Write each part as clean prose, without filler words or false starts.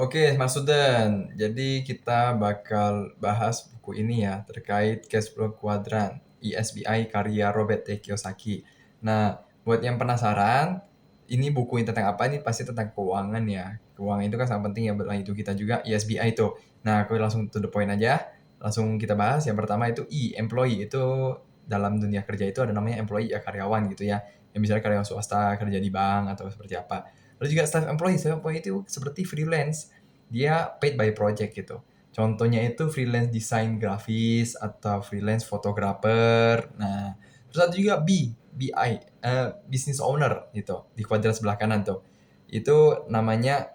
Oke, Mas Suden. Jadi kita bakal bahas buku ini ya terkait Cash Flow Quadrant ESBI karya Robert T. Kiyosaki. Nah, buat yang penasaran, ini buku ini tentang apa? Ini pasti tentang keuangan ya. Keuangan itu kan sangat penting ya buat hidup kita juga, ESBI itu. Nah, aku langsung to the point aja. Langsung kita bahas. Yang pertama itu E, employee. Itu dalam dunia kerja itu ada namanya employee ya karyawan gitu ya. Yang misalnya karyawan swasta, kerja di bank atau seperti apa. Lalu juga self employee. Self employee itu seperti freelance, dia paid by project gitu. Contohnya itu freelance desain grafis atau freelance fotografer. Nah, terus ada juga BI, business owner gitu di kuadran sebelah kanan tuh. Itu namanya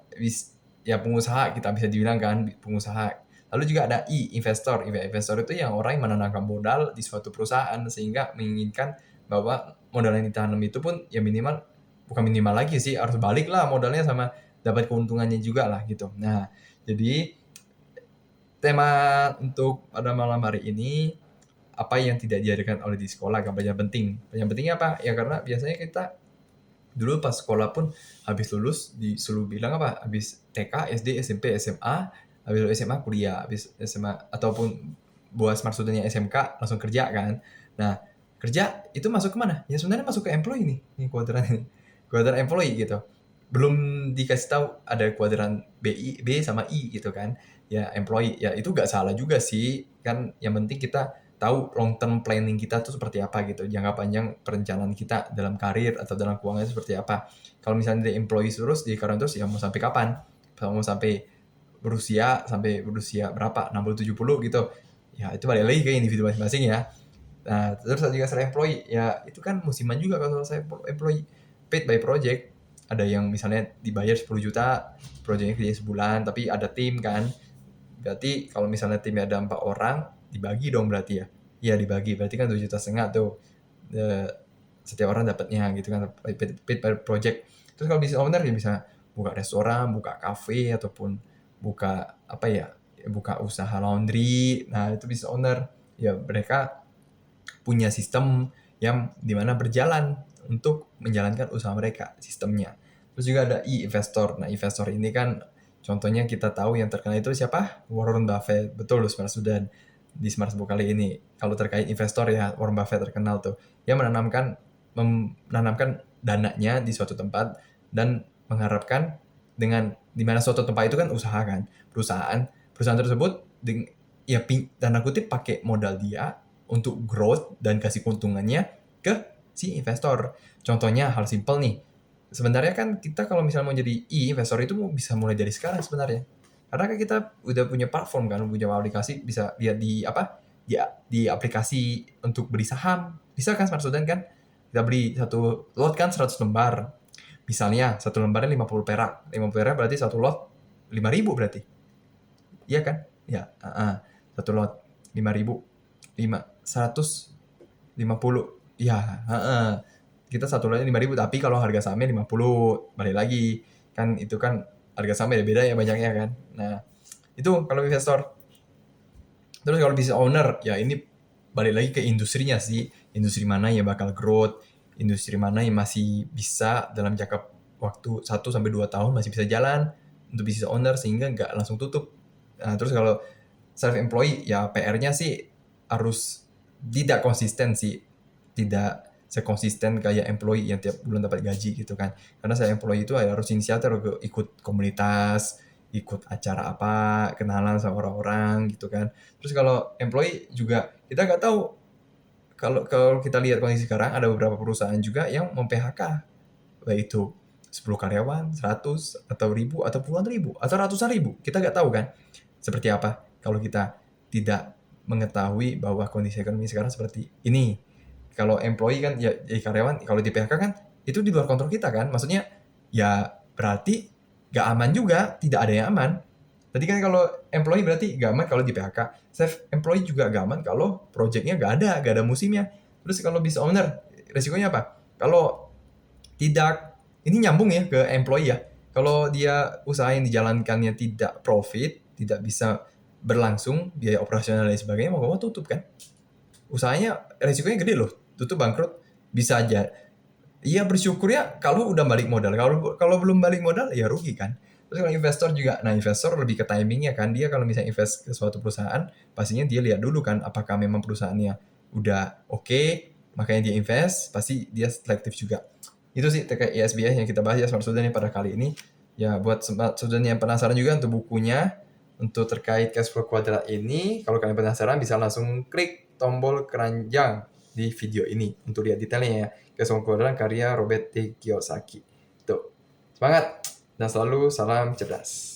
ya pengusaha, kita bisa dibilang kan pengusaha. Lalu juga ada investor. Investor itu yang orang yang menanamkan modal di suatu perusahaan sehingga menginginkan bahwa modal yang ditanam itu pun ya minimal, bukan minimal lagi sih, harus balik lah modalnya sama dapat keuntungannya juga lah gitu. Nah, jadi tema untuk pada malam hari ini, apa yang tidak diajarkan oleh di sekolah, kan pelajaran penting. Yang pentingnya apa? Ya karena biasanya kita dulu pas sekolah pun habis lulus disuruh bilang apa? Habis TK, SD, SMP, SMA, habis lulus SMA kuliah, habis SMA ataupun buat maksudnya SMK langsung kerja kan. Nah, kerja itu masuk ke mana? Ya sebenarnya masuk ke employee nih, ini kuadran ini. Kuadran employee gitu. Belum dikasih tahu ada kuadran B sama I gitu kan. Ya employee, ya itu gak salah juga sih. Kan yang penting kita tahu long term planning kita tuh seperti apa gitu, jangka panjang perencanaan kita dalam karir atau dalam keuangan itu seperti apa. Kalau misalnya dari employee terus di karyawan terus, ya mau sampai kapan? Mau sampai berusia berapa, 60 70 gitu, ya itu balik lagi ke individu masing-masing ya. Nah, terus ada juga saya employee, ya itu kan musiman juga kalau saya employee, paid by project. Ada yang misalnya dibayar 10 juta, proyeknya kerja sebulan, tapi ada tim kan. Berarti kalau misalnya timnya ada 4 orang, dibagi dong berarti ya. Iya dibagi, berarti kan 2,5 juta tuh. Eh, setiap orang dapatnya gitu kan, paid per project. Terus kalau business owner ya bisa buka restoran, buka cafe, ataupun buka apa ya, buka usaha laundry. Nah itu business owner. Ya mereka punya sistem yang dimana berjalan untuk menjalankan usaha mereka, sistemnya. Terus juga ada investor. Nah, investor ini kan contohnya kita tahu yang terkenal itu siapa? Warren Buffett. Betul, Smart Sudan di Smart Book kali ini. Kalau terkait investor ya, Warren Buffett terkenal tuh. Dia menanamkan dananya di suatu tempat dan mengharapkan dengan dimana suatu tempat itu kan usaha kan, perusahaan tersebut ya tanda kutip pakai modal dia untuk growth dan kasih keuntungannya ke si investor. Contohnya hal simple nih. Sebenarnya kan kita kalau misalnya mau jadi investor itu bisa mulai dari sekarang sebenarnya. Karena kan kita udah punya platform kan, punya aplikasi, bisa lihat di apa? Di aplikasi untuk beli saham. Bisa kan Smart Student kan? Kita beli satu lot kan 100 lembar. Misalnya satu lembarnya 50 perak. 50 perak berarti satu lot 5.000 berarti. Iya kan? Ya, satu lot 5.000, 150, ya, kita satu lotnya 5.000, tapi kalau harga sahamnya 50, balik lagi kan itu kan harga sahamnya beda ya banyaknya kan. Nah itu kalau investor. Terus kalau business owner, ya ini balik lagi ke industrinya sih, industri mana yang bakal growth, industri mana yang masih bisa dalam jangka waktu 1 sampai 2 tahun masih bisa jalan untuk business owner sehingga nggak langsung tutup. Nah, terus kalau self employee ya PR-nya sih harus tidak konsisten sih, tidak sekonsisten kayak employee yang tiap bulan dapat gaji gitu kan. Karena saya employee itu harus inisiator, ikut komunitas, ikut acara apa, kenalan sama orang-orang gitu kan. Terus kalau employee juga kita nggak tahu, kalau kalau kita lihat kondisi sekarang ada beberapa perusahaan juga yang mem-PHK, baik itu 10 karyawan, 100 atau 1.000 atau puluhan ribu atau ratusan ribu. Kita nggak tahu kan seperti apa kalau kita tidak mengetahui bahwa kondisi ekonomi sekarang seperti ini. Kalau employee kan ya jadi karyawan, kalau di PHK kan itu di luar kontrol kita kan. Maksudnya ya berarti gak aman juga, tidak ada yang aman. Tadi kan kalau employee berarti gak aman kalau di PHK. Self employee juga gak aman kalau projectnya gak ada musimnya. Terus kalau business owner, resikonya apa? Kalau tidak, ini nyambung ya ke employee ya. Kalau dia usaha yang dijalankannya tidak profit, tidak bisa berlangsung, biaya operasional dan sebagainya, mau gak mau tutup kan. Usahanya resikonya gede loh, tutup bangkrut bisa aja. Iya bersyukur ya kalau udah balik modal. Kalau kalau belum balik modal ya rugi kan. Terus kalau investor juga, nah investor lebih ke timingnya kan, dia kalau misalnya invest ke suatu perusahaan, pastinya dia lihat dulu kan apakah memang perusahaannya udah oke, makanya dia invest, pasti dia selektif juga. Itu sih terkait ISBI yang kita bahas ya Smart Student pada kali ini. Ya buat Smart Student yang penasaran juga untuk bukunya, untuk terkait cash flow kuadrat ini, kalau kalian penasaran bisa langsung klik tombol keranjang di video ini untuk lihat detailnya ya. Cash flow kuadrat karya Robert T. Kiyosaki. Tuh. Semangat dan selalu salam cerdas.